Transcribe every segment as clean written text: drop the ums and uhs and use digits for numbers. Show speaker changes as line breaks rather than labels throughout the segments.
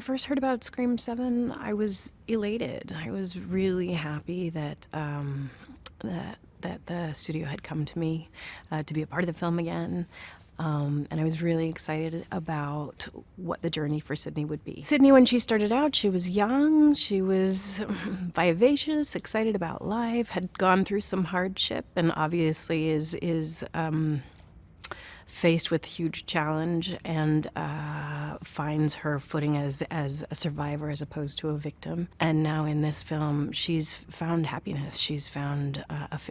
first heard about Scream 7, I was elated. I was really happy that that the studio had come to me to be a part of the film again. And I was really excited about what the journey for Sidney would be. Sidney, when she started out, she was young, she was vivacious, excited about life, had gone through some hardship, and obviously is faced with huge challenge and finds her footing as a survivor as opposed to a victim. And now in this film, she's found happiness. She's found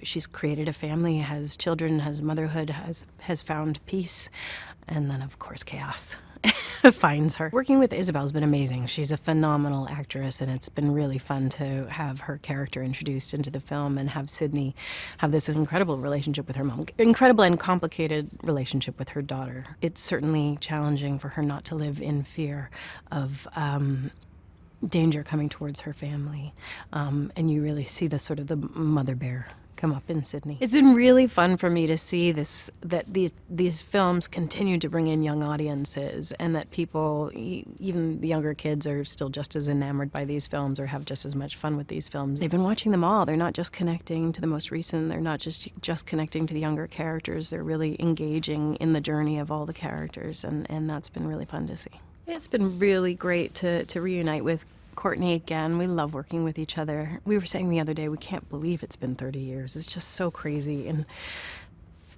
she's created a family, has children, has motherhood, has found peace, and then of course chaos finds her. Working with Isabel's been amazing. She's a phenomenal actress, and it's been really fun to have her character introduced into the film and have Sidney have this incredible relationship with her mom, incredible and complicated relationship with her daughter. It's certainly challenging for her not to live in fear of danger coming towards her family, and you really see the sort of the mother bear come up in Sidney. It's been really fun for me to see that these films continue to bring in young audiences, and that people, even the younger kids, are still just as enamored by these films or have just as much fun with these films. They've been watching them all. They're not just connecting to the most recent. They're not just connecting to the younger characters. They're really engaging in the journey of all the characters, and that's been really fun to see. It's been really great to reunite with Courteney again. We love working with each other. We were saying the other day, we can't believe it's been 30 years. It's just so crazy. And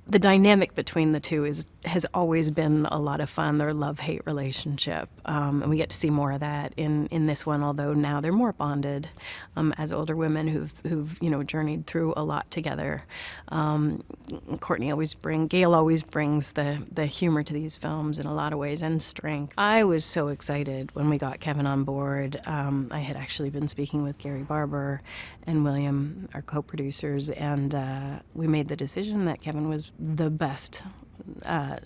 the dynamic between the two has always been a lot of fun, their love-hate relationship. And we get to see more of that in this one, although now they're more bonded as older women who've journeyed through a lot together. Gail always brings the humor to these films in a lot of ways, and strength. I was so excited when we got Kevin on board. I had actually been speaking with Gary Barber and William, our co-producers, and we made the decision that Kevin was the best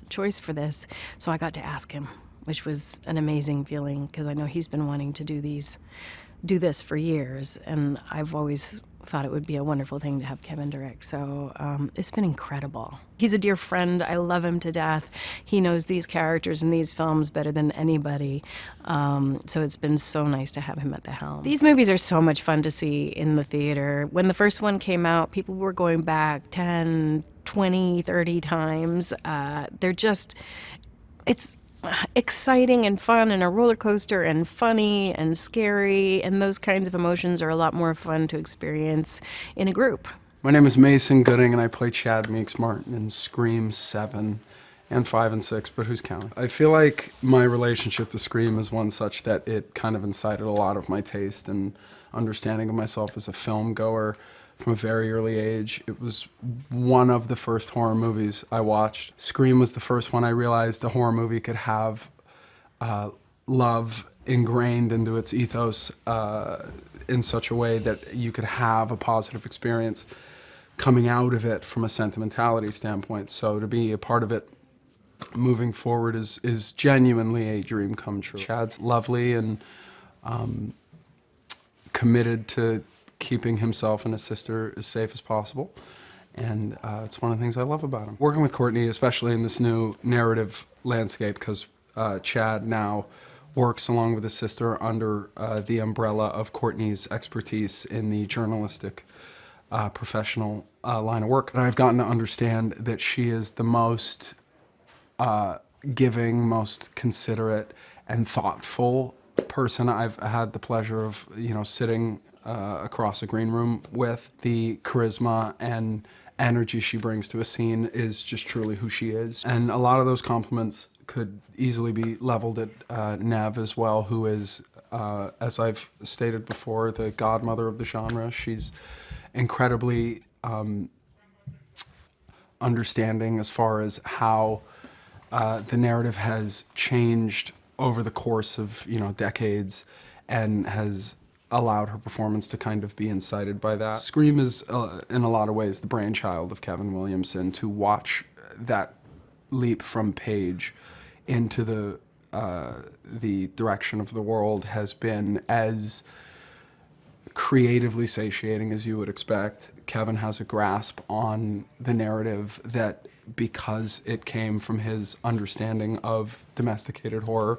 choice for this. So I got to ask him, which was an amazing feeling, because I know he's been wanting to do this for years, and I've always thought it would be a wonderful thing to have Kevin direct. So it's been incredible. He's a dear friend. I love him to death. He knows these characters and these films better than anybody. So it's been so nice to have him at the helm. These movies are so much fun to see in the theater. When the first one came out, people were going back 10, 20, 30 times. It's exciting and fun and a roller coaster and funny and scary, and those kinds of emotions are a lot more fun to experience in a group.
My name is Mason Gooding, and I play Chad Meeks-Martin in Scream 7 and 5 and 6, but who's counting? I feel like my relationship to Scream is one such that it kind of incited a lot of my taste and understanding of myself as a film goer from a very early age. It was one of the first horror movies I watched. Scream was the first one I realized a horror movie could have love ingrained into its ethos in such a way that you could have a positive experience coming out of it from a sentimentality standpoint. So to be a part of it moving forward is genuinely a dream come true. Chad's lovely and committed to keeping himself and his sister as safe as possible. And it's one of the things I love about him. Working with Courteney, especially in this new narrative landscape, because Chad now works along with his sister under the umbrella of Courteney's expertise in the journalistic professional line of work. And I've gotten to understand that she is the most giving, most considerate, and thoughtful person I've had the pleasure of, sitting across a green room with. The charisma and energy she brings to a scene is just truly who she is. And a lot of those compliments could easily be leveled at Neve as well, who is, as I've stated before, the godmother of the genre. She's incredibly understanding as far as how the narrative has changed over the course of, decades, and has allowed her performance to kind of be incited by that. Scream is, in a lot of ways, the brainchild of Kevin Williamson. To watch that leap from page into the direction of the world has been as creatively satiating as you would expect. Kevin has a grasp on the narrative that, because it came from his understanding of domesticated horror,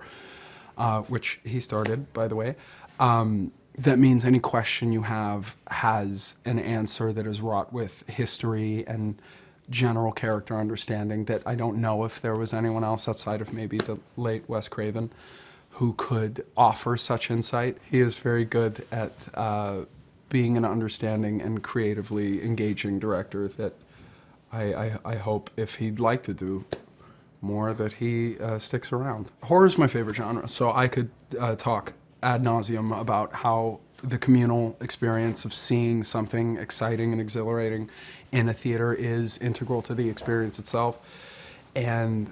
which he started, by the way. That means any question you have has an answer that is wrought with history and general character understanding that I don't know if there was anyone else outside of maybe the late Wes Craven who could offer such insight. He is very good at being an understanding and creatively engaging director that I hope if he'd like to do more that he sticks around. Horror is my favorite genre, so I could talk ad nauseum about how the communal experience of seeing something exciting and exhilarating in a theater is integral to the experience itself. And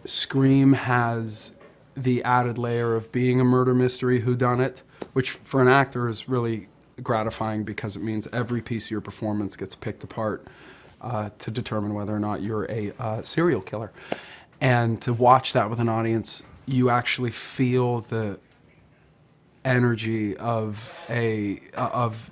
Scream has the added layer of being a murder mystery whodunit, which for an actor is really gratifying because it means every piece of your performance gets picked apart to determine whether or not you're a serial killer. And to watch that with an audience, you actually feel the energy of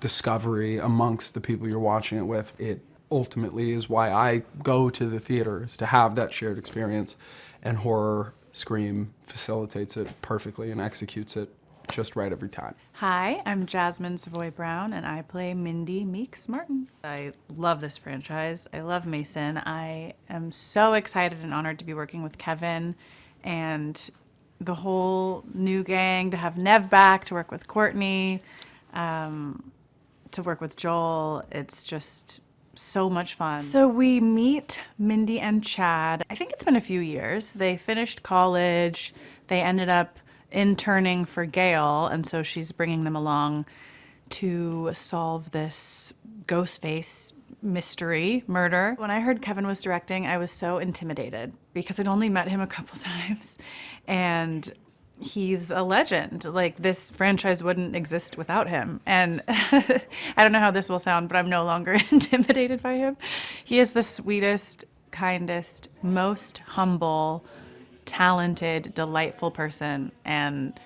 discovery amongst the people you're watching it with. It ultimately is why I go to the theater, is to have that shared experience, and horror, Scream facilitates it perfectly and executes it just right every time.
Hi, I'm Jasmin Savoy Brown, and I play Mindy Meeks-Martin. I love this franchise. I love Mason. I am so excited and honored to be working with Kevin and the whole new gang, to have Neve back, to work with Courteney, to work with Joel. It's just so much fun. So we meet Mindy and Chad. I think it's been a few years. They finished college. They ended up interning for Gail, and so she's bringing them along to solve this Ghostface mystery murder. When I heard Kevin was directing, I was so intimidated because I'd only met him a couple times, and he's a legend. Like, this franchise wouldn't exist without him. And I don't know how this will sound, but I'm no longer intimidated by him. He is the sweetest, kindest, most humble, talented, delightful person, and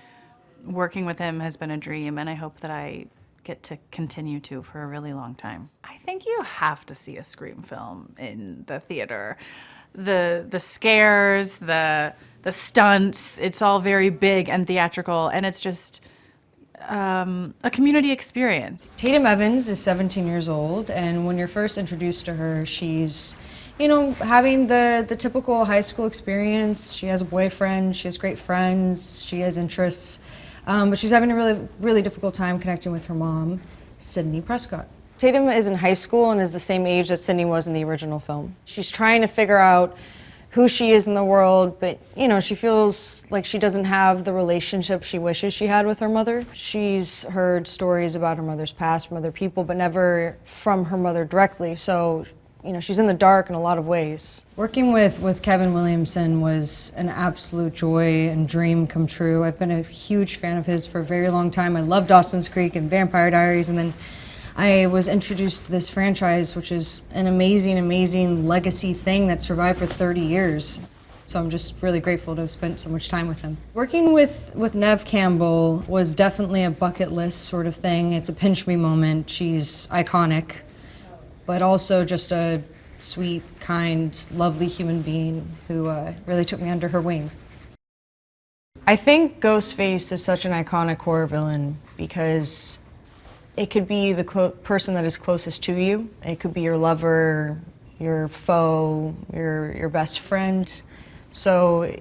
working with him has been a dream, and I hope that I get to continue to for a really long time. I think you have to see a Scream film in the theater. The scares, the stunts, it's all very big and theatrical, and it's just a community experience.
Tatum Evans is 17 years old, and when you're first introduced to her, she's, having the typical high school experience. She has a boyfriend, she has great friends, she has interests, but she's having a really, really difficult time connecting with her mom, Sidney Prescott. Tatum is in high school and is the same age that Sidney was in the original film. She's trying to figure out who she is in the world, but she feels like she doesn't have the relationship she wishes she had with her mother. She's heard stories about her mother's past from other people, but never from her mother directly, so she's in the dark in a lot of ways. Working with Kevin Williamson was an absolute joy and dream come true. I've been a huge fan of his for a very long time. I love Dawson's Creek and Vampire Diaries, and then I was introduced to this franchise, which is an amazing, amazing legacy thing that survived for 30 years. So I'm just really grateful to have spent so much time with him. Working with Neve Campbell was definitely a bucket list sort of thing. It's a pinch me moment. She's iconic, but also just a sweet, kind, lovely human being who really took me under her wing. I think Ghostface is such an iconic horror villain because it could be the person that is closest to you. It could be your lover, your foe, your best friend. So,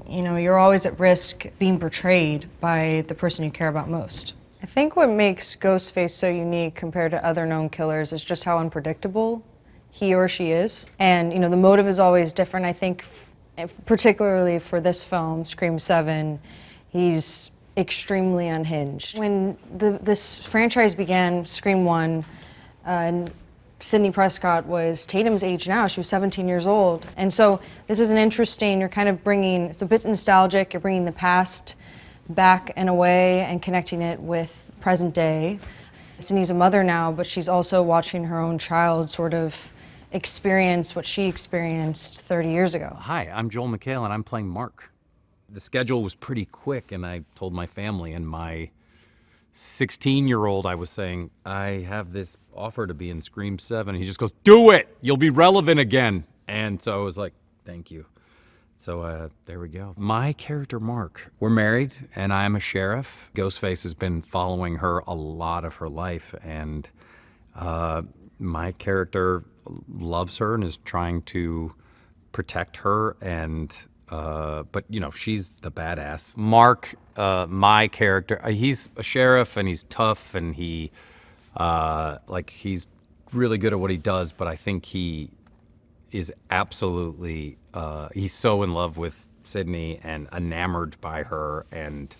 you're always at risk being betrayed by the person you care about most. I think what makes Ghostface so unique compared to other known killers is just how unpredictable he or she is. And, the motive is always different. I think, particularly for this film, Scream 7, he's extremely unhinged. When this franchise began, Scream 1, Sidney Prescott was Tatum's age now. She was 17 years old. And so this is an interesting, you're kind of bringing, it's a bit nostalgic, you're bringing the past back in a way and connecting it with present day. Sidney's a mother now, but she's also watching her own child sort of experience what she experienced 30 years ago.
Hi, I'm Joel McHale, and I'm playing Mark. The schedule was pretty quick, and I told my family, and my 16-year-old, I was saying, I have this offer to be in Scream 7. He just goes, do it! You'll be relevant again! And so I was like, thank you. So there we go. My character, Mark. We're married, and I'm a sheriff. Ghostface has been following her a lot of her life, and my character loves her and is trying to protect her, and but you know, she's the badass. Mark, my character, he's a sheriff and he's tough and he's really good at what he does, but I think he is absolutely he's so in love with Sidney and enamored by her, and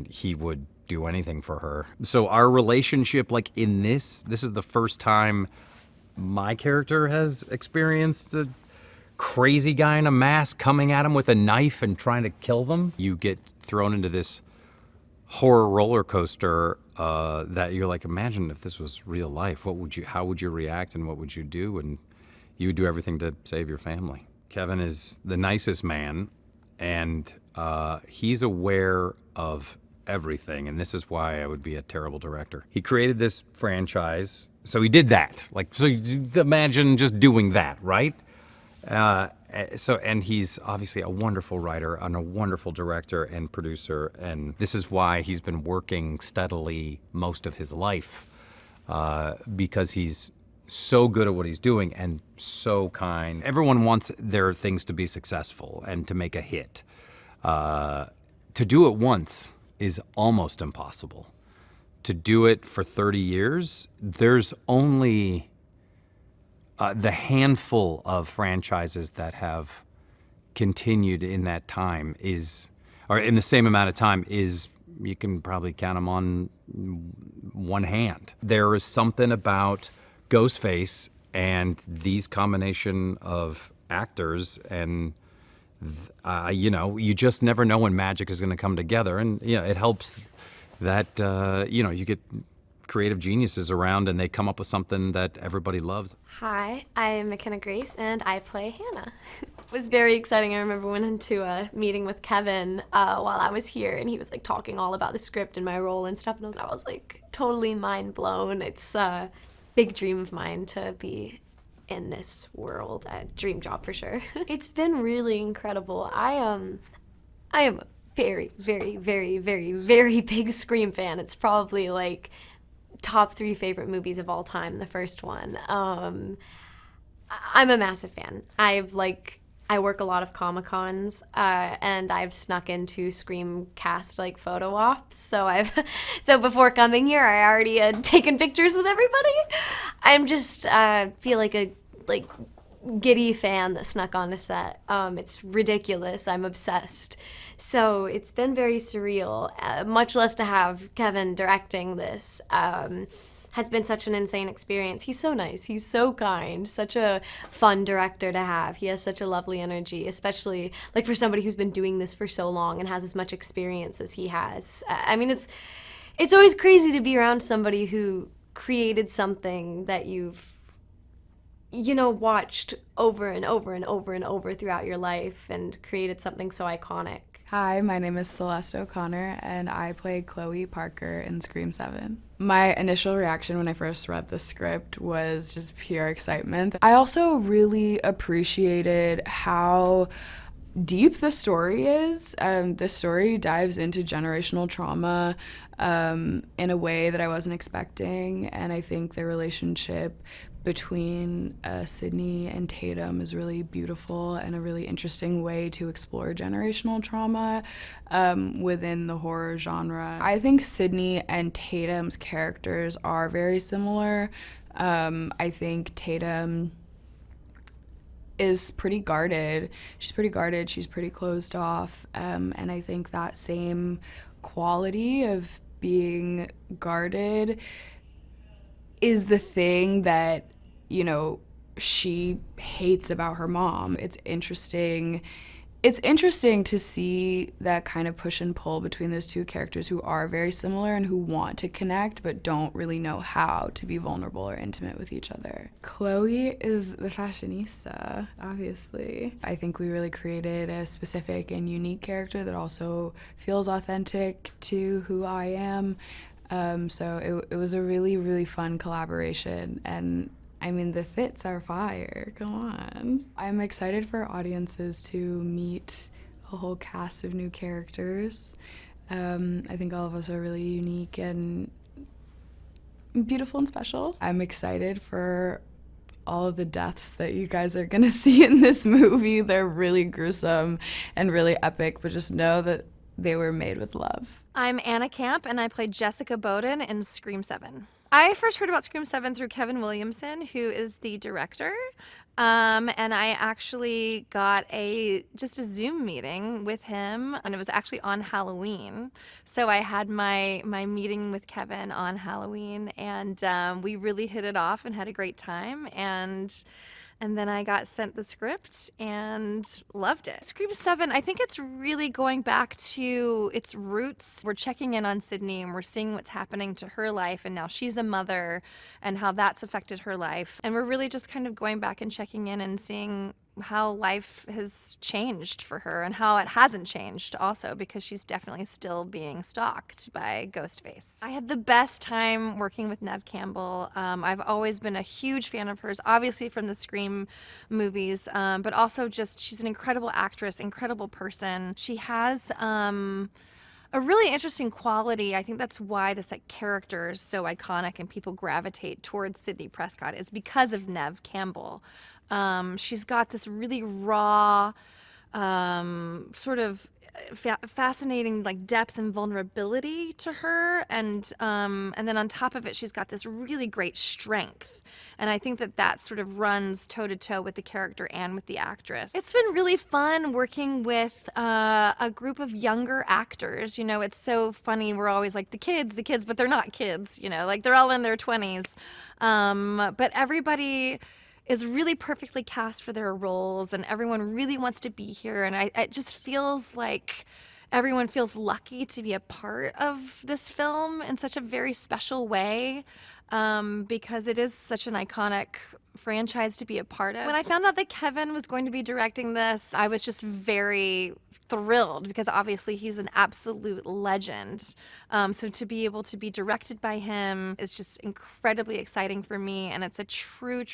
he would do anything for her. So our relationship, like in this is the first time my character has experienced a crazy guy in a mask coming at him with a knife and trying to kill them. You get thrown into this horror roller coaster that you're like, imagine if this was real life. How would you react, and what would you do? And you would do everything to save your family. Kevin is the nicest man, and he's aware of everything, and this is why I would be a terrible director. He created this franchise, so he did that. So you imagine just doing that, right? And he's obviously a wonderful writer and a wonderful director and producer, and this is why he's been working steadily most of his life, because he's so good at what he's doing and so kind. Everyone wants their things to be successful and to make a hit. To do it once is almost impossible. To do it for 30 years, there's only the handful of franchises that have continued in that time or in the same amount of time you can probably count them on one hand. There is something about Ghostface and these combination of actors, and you just never know when magic is going to come together, and it helps that you get creative geniuses around and they come up with something that everybody loves.
Hi, I'm Mckenna Grace and I play Hannah. It was very exciting. I remember went into a meeting with Kevin while I was here, and he was like talking all about the script and my role and stuff, and I was like totally mind blown. It's a big dream of mine to be in this world, a dream job for sure. It's been really incredible. I am a very, very, very, very, very big Scream fan. It's probably like top 3 favorite movies of all time, the first one. I'm a massive fan. I work a lot of Comic-Cons, and I've snuck into Scream cast photo ops. So before coming here, I already had taken pictures with everybody. I'm just feel like a giddy fan that snuck on a set. It's ridiculous. I'm obsessed. So it's been very surreal, much less to have Kevin directing this. Has been such an insane experience. He's so nice. He's so kind. Such a fun director to have. He has such a lovely energy, especially for somebody who's been doing this for so long and has as much experience as he has. I mean, it's always crazy to be around somebody who created something that you've watched over and over and over and over throughout your life and created something so iconic.
Hi, my name is Celeste O'Connor, and I play Chloe Parker in Scream 7. My initial reaction when I first read the script was just pure excitement. I also really appreciated how deep the story is. The story dives into generational trauma in a way that I wasn't expecting, and I think the relationship between Sidney and Tatum is really beautiful and a really interesting way to explore generational trauma within the horror genre. I think Sidney and Tatum's characters are very similar. I think Tatum is pretty guarded. She's pretty guarded, she's pretty closed off, and I think that same quality of being guarded is the thing that she hates about her mom. It's interesting to see that kind of push and pull between those two characters who are very similar and who want to connect but don't really know how to be vulnerable or intimate with each other. Chloe is the fashionista, obviously. I think we really created a specific and unique character that also feels authentic to who I am. So it was a really, really fun collaboration, and I mean, the fits are fire, come on. I'm excited for audiences to meet a whole cast of new characters. I think all of us are really unique and beautiful and special. I'm excited for all of the deaths that you guys are gonna see in this movie. They're really gruesome and really epic, but just know that they were made with love.
I'm Anna Camp, and I played Jessica Bowden in Scream 7. I first heard about Scream 7 through Kevin Williamson, who is the director. And I actually got just a Zoom meeting with him, and it was actually on Halloween. So I had my meeting with Kevin on Halloween, and we really hit it off and had a great time. And then I got sent the script and loved it. Scream 7, I think it's really going back to its roots. We're checking in on Sidney and we're seeing what's happening to her life, and now she's a mother and how that's affected her life. And we're really just kind of going back and checking in and seeing how life has changed for her and how it hasn't changed also, because she's definitely still being stalked by Ghostface. I had the best time working with Neve Campbell. I've always been a huge fan of hers, obviously from the Scream movies, but also just she's an incredible actress, incredible person. She has a really interesting quality. I think that's why this character is so iconic and people gravitate towards Sidney Prescott, is because of Neve Campbell. She's got this really raw, sort of fascinating depth and vulnerability to her, and then on top of it, she's got this really great strength. And I think that sort of runs toe to toe with the character and with the actress. It's been really fun working with a group of younger actors. You know, it's so funny. We're always like the kids, but they're not kids. You know, they're all in their 20s, but everybody is really perfectly cast for their roles, and everyone really wants to be here. And it just feels like everyone feels lucky to be a part of this film in such a very special way, because it is such an iconic franchise to be a part of. When I found out that Kevin was going to be directing this, I was just very thrilled, because obviously he's an absolute legend. So to be able to be directed by him is just incredibly exciting for me, and it's a true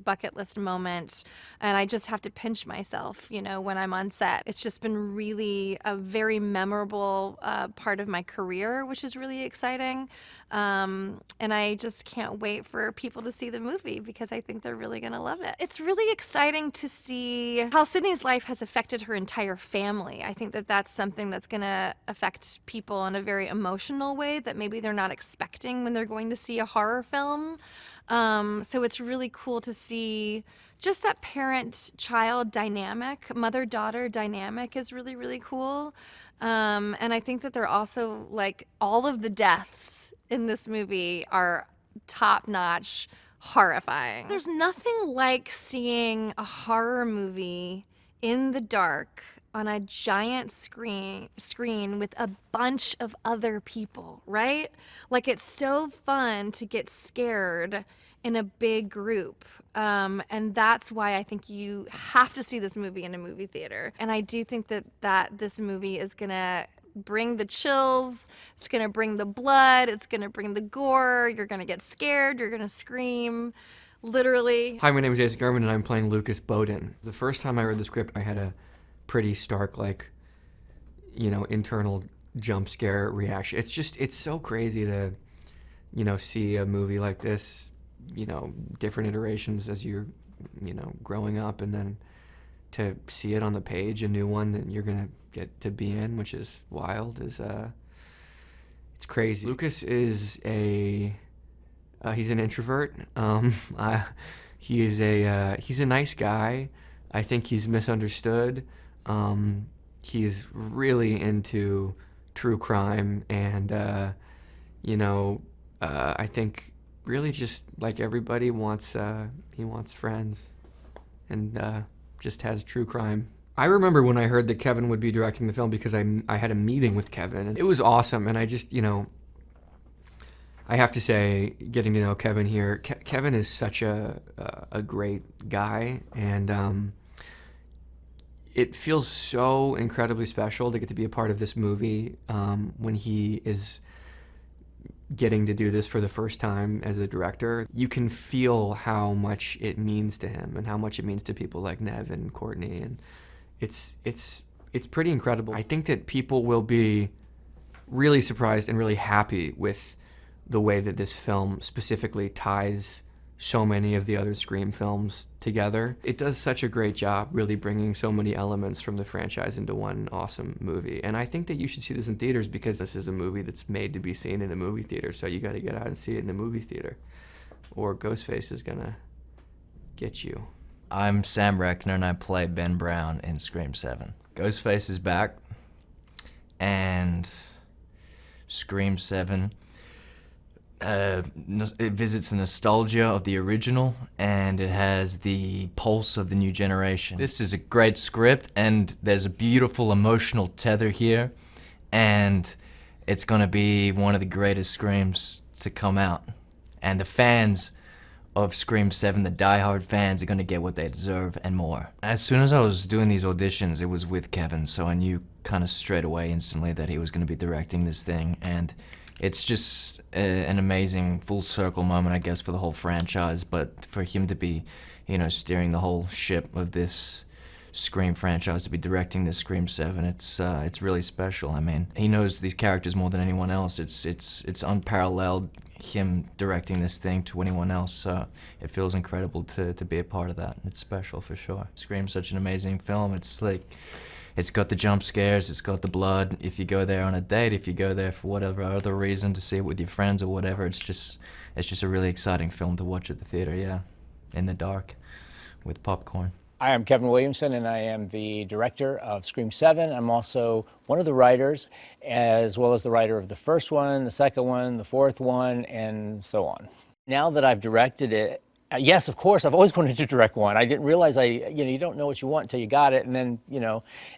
bucket list moment. And I just have to pinch myself, when I'm on set. It's just been really a very memorable part of my career, which is really exciting. And I just can't wait for people to see the movie, because I think they're really gonna love it. It's really exciting to see how Sidney's life has affected her entire family. I think that's something that's gonna affect people in a very emotional way that maybe they're not expecting when they're going to see a horror film. So it's really cool to see just that parent-child dynamic, mother-daughter dynamic is really cool. And I think that they're also, all of the deaths in this movie are top-notch, horrifying. There's nothing like seeing a horror movie in the dark on a giant screen with a bunch of other people, right? It's so fun to get scared in a big group. And that's why I think you have to see this movie in a movie theater. And I do think that this movie is gonna bring the chills, it's gonna bring the blood, it's gonna bring the gore, you're gonna get scared, you're gonna scream, literally.
Hi, my name is Asa Germann, and I'm playing Lucas Bowden. The first time I read the script, I had a pretty stark, internal jump scare reaction. It's so crazy to, see a movie like this, different iterations as you're, growing up, and then to see it on the page, a new one that you're gonna get to be in, which is wild, it's crazy. Lucas is he's an introvert. He's a nice guy. I think he's misunderstood. He's really into true crime, and I think really just like everybody he wants friends, and just has true crime. I remember when I heard that Kevin would be directing the film, because I had a meeting with Kevin, and it was awesome. And I just, I have to say, getting to know Kevin here, Kevin is such a great guy, and it feels so incredibly special to get to be a part of this movie when he is getting to do this for the first time as a director, you can feel how much it means to him and how much it means to people like Neve and Courteney, and it's pretty incredible. I think that people will be really surprised and really happy with the way that this film specifically ties so many of the other Scream films together. It does such a great job really bringing so many elements from the franchise into one awesome movie. And I think that you should see this in theaters because this is a movie that's made to be seen in a movie theater, so you got to get out and see it in a movie theater, or Ghostface is gonna get you.
I'm Sam Rechner and I play Ben Brown in Scream 7. Ghostface is back, and Scream 7 it visits the nostalgia of the original, and it has the pulse of the new generation. This is a great script, and there's a beautiful emotional tether here, and it's gonna be one of the greatest Screams to come out. And the fans of Scream 7, the diehard fans, are gonna get what they deserve and more. As soon as I was doing these auditions, it was with Kevin, so I knew kind of straight away instantly that he was gonna be directing this thing, and it's just an amazing full circle moment, I guess, for the whole franchise, but for him to be, you know, steering the whole ship of this Scream franchise, to be directing this Scream 7, it's really special. I mean, he knows these characters more than anyone else. It's unparalleled, him directing this thing to anyone else, so it feels incredible to be a part of that. It's special for sure. Scream's such an amazing film. It's like, it's got the jump scares, it's got the blood. If you go there on a date, if you go there for whatever other reason, to see it with your friends or whatever, it's just a really exciting film to watch at the theater, yeah, in the dark with popcorn.
Hi, I'm Kevin Williamson, and I am the director of Scream 7. I'm also one of the writers, as well as the writer of the first one, the second one, the fourth one, and so on. Now that I've directed it, yes, of course, I've always wanted to direct one. I didn't realize you don't know what you want until you got it, and then,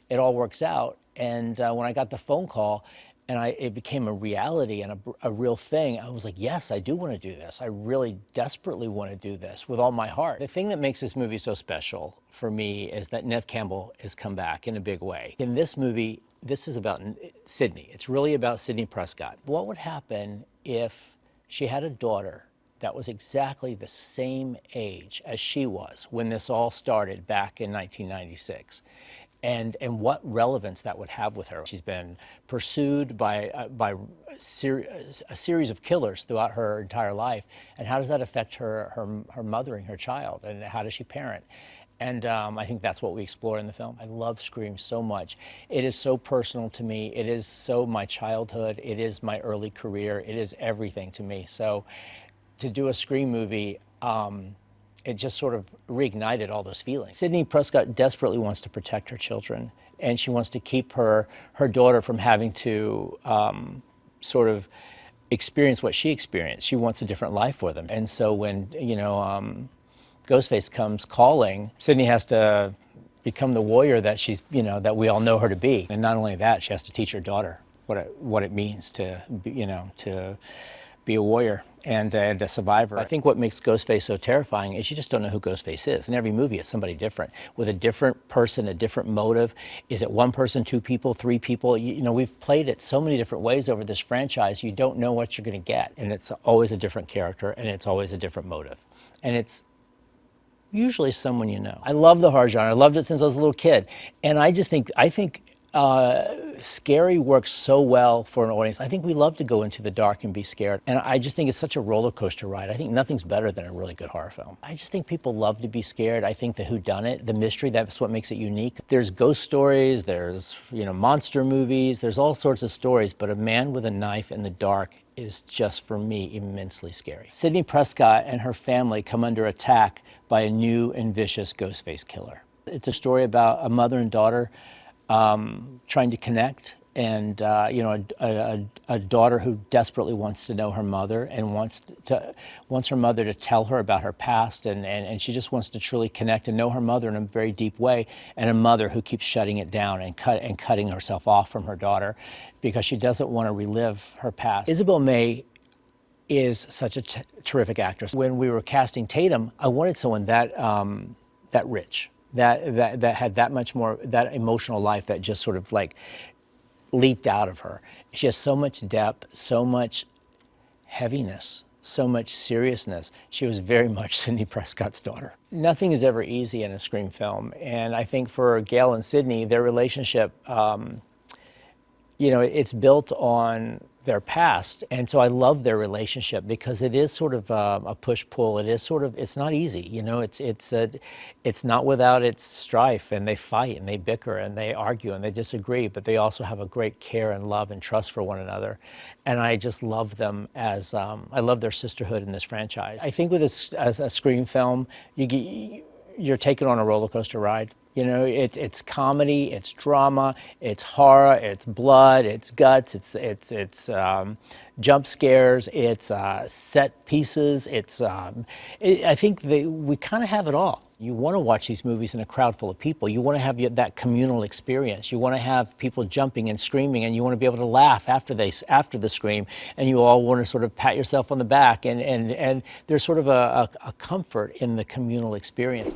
it all works out. And when I got the phone call, and it became a reality and a real thing, I was like, yes, I do want to do this. I really desperately want to do this with all my heart. The thing that makes this movie so special for me is that Neve Campbell has come back in a big way. In this movie, this is about Sidney. It's really about Sidney Prescott. What would happen if she had a daughter that was exactly the same age as she was when this all started back in 1996? And what relevance that would have with her. She's been pursued by a series of killers throughout her entire life. And how does that affect her mothering her child? And how does she parent? And I think that's what we explore in the film. I love Scream so much. It is so personal to me. It is so my childhood. It is my early career. It is everything to me. So to do a Scream movie, it just sort of reignited all those feelings. Sidney Prescott desperately wants to protect her children, and she wants to keep her daughter from having to sort of experience what she experienced. She wants a different life for them. And so when, Ghostface comes calling, Sidney has to become the warrior that she's, that we all know her to be. And not only that, she has to teach her daughter what it means to be a warrior and a survivor. I think what makes Ghostface so terrifying is you just don't know who Ghostface is. In every movie, it's somebody different, with a different person, a different motive. Is it one person, two people, three people? We've played it so many different ways over this franchise, you don't know what you're gonna get. And it's always a different character, and it's always a different motive. And it's usually someone you know. I love the horror genre. I loved it since I was a little kid. And I think scary works so well for an audience. I think we love to go into the dark and be scared. And I just think it's such a roller coaster ride. I think nothing's better than a really good horror film. I just think people love to be scared. I think the whodunit, the mystery, that's what makes it unique. There's ghost stories, there's, monster movies, there's all sorts of stories, but a man with a knife in the dark is just, for me, immensely scary. Sidney Prescott and her family come under attack by a new and vicious Ghostface killer. It's a story about a mother and daughter trying to connect, and a daughter who desperately wants to know her mother and wants her mother to tell her about her past, and she just wants to truly connect and know her mother in a very deep way, and a mother who keeps shutting it down and cutting herself off from her daughter because she doesn't want to relive her past. Isabel May is such a terrific actress. When we were casting Tatum, I wanted someone that rich, that had that much more, that emotional life that just sort of like leaped out of her. She has so much depth, so much heaviness, so much seriousness. She was very much Sidney Prescott's daughter. Nothing is ever easy in a Scream film, and I think for Gail and Sidney, their relationship, you know, it's built on their past, and so I love their relationship because it is sort of a push-pull. It is sort of, it's not easy, you know. It's not without its strife, and they fight and they bicker and they argue and they disagree, but they also have a great care and love and trust for one another, and I just love them as I love their sisterhood in this franchise. I think with this as a Scream film, you're taken on a roller coaster ride. You know, it's comedy, it's drama, it's horror, it's blood, it's guts, it's jump scares, it's set pieces. I think we kind of have it all. You want to watch these movies in a crowd full of people. You want to have that communal experience. You want to have people jumping and screaming, and you want to be able to laugh after the scream, and you all want to sort of pat yourself on the back, and there's sort of a comfort in the communal experience.